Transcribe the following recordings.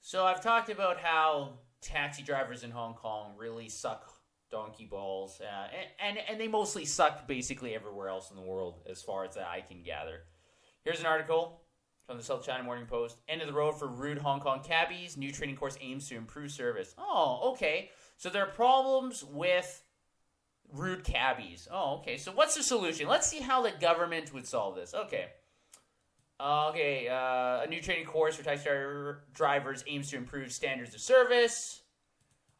So I've talked about how taxi drivers in Hong Kong really suck donkey balls, and they mostly suck basically everywhere else in the world, as far as I can gather. Here's an article from the South China Morning Post. End of the road for rude Hong Kong cabbies. New training course aims to improve service. Oh, okay. So there are problems with rude cabbies. Oh, okay. So what's the solution? Let's see how the government would solve this. Okay. A new training course for taxi drivers aims to improve standards of service.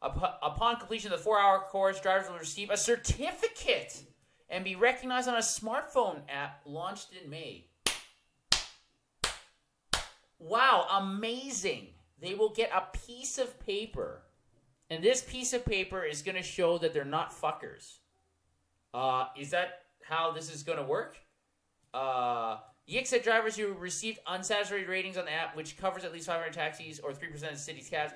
Upon completion of the 4-hour course, drivers will receive a certificate and be recognized on a smartphone app launched in May. Wow, amazing. They will get a piece of paper, and this piece of paper is going to show that they're not fuckers. Is that how this is going to work? Yik said drivers who received unsatisfactory ratings on the app, which covers at least 500 taxis or 3% of the city's cabs,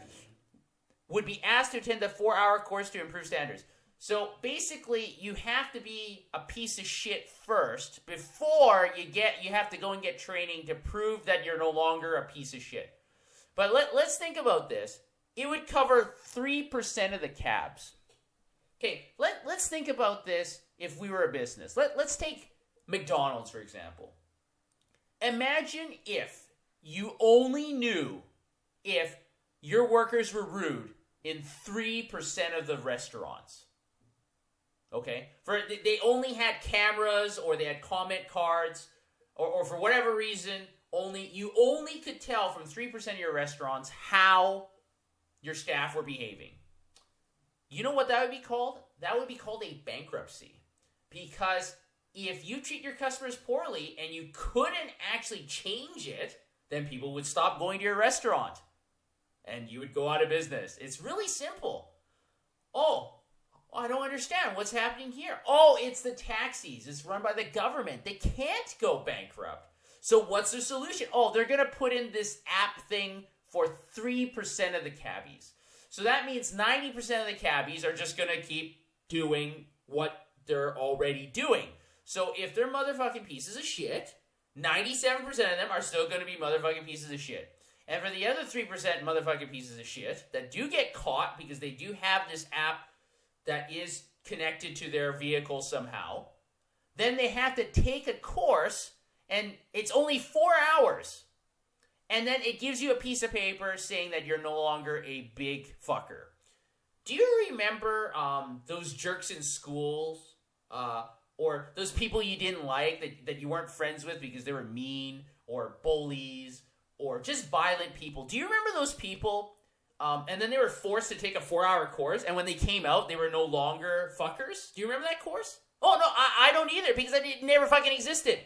would be asked to attend the 4-hour course to improve standards. So basically, you have to be a piece of shit first before you have to go and get training to prove that you're no longer a piece of shit. But let's think about this. It would cover 3% of the cabs. Okay, let's think about this if we were a business. Let's take McDonald's, for example. Imagine if you only knew if your workers were rude in 3% of the restaurants. Okay? They only had cameras, or they had comment cards, or for whatever reason, you only could tell from 3% of your restaurants how your staff were behaving. You know what that would be called? That would be called a bankruptcy. Because if you treat your customers poorly and you couldn't actually change it, then people would stop going to your restaurant. And you would go out of business. It's really simple. Oh, I don't understand. What's happening here? Oh, it's the taxis. It's run by the government. They can't go bankrupt. So what's the solution? Oh, they're going to put in this app thing for 3% of the cabbies. So that means 90% of the cabbies are just going to keep doing what they're already doing. So if they're motherfucking pieces of shit, 97% of them are still going to be motherfucking pieces of shit. And for the other 3% motherfucking pieces of shit that do get caught because they do have this app that is connected to their vehicle somehow, then they have to take a course, and it's only 4 hours. And then it gives you a piece of paper saying that you're no longer a big fucker. Do you remember those jerks in schools? Or those people you didn't like that you weren't friends with because they were mean, or bullies, or just violent people? Do you remember those people? And then they were forced to take a 4-hour course, and when they came out, they were no longer fuckers? Do you remember that course? Oh, no, I don't either, because it never fucking existed.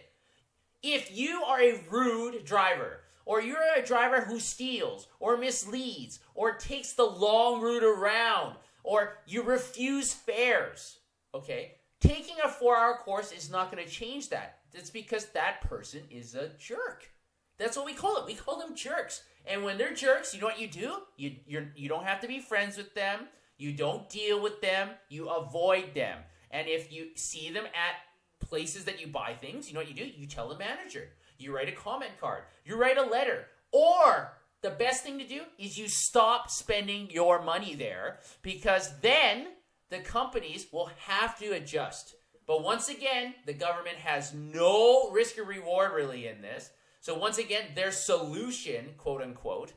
If you are a rude driver, or you're a driver who steals, or misleads, or takes the long route around, or you refuse fares, okay, taking a 4-hour course is not going to change that. It's because that person is a jerk. That's what we call them. We call them jerks. And when they're jerks, you know what you do? You don't have to be friends with them. You don't deal with them. You avoid them. And if you see them at places that you buy things, you know what you do? You tell the manager. You write a comment card. You write a letter. Or the best thing to do is you stop spending your money there, because then the companies will have to adjust. But once again, the government has no risk or reward really in this. So once again, their solution, quote unquote,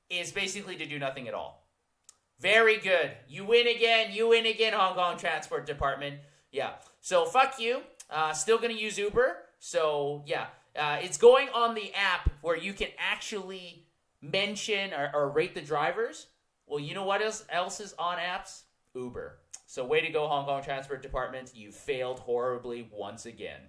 is basically to do nothing at all. Very good. You win again, Hong Kong Transport Department. Yeah. So fuck you. Still going to use Uber. So yeah, it's going on the app where you can actually mention or rate the drivers. Well, you know what else is on apps? Uber. So way to go, Hong Kong Transport Department. You failed horribly once again.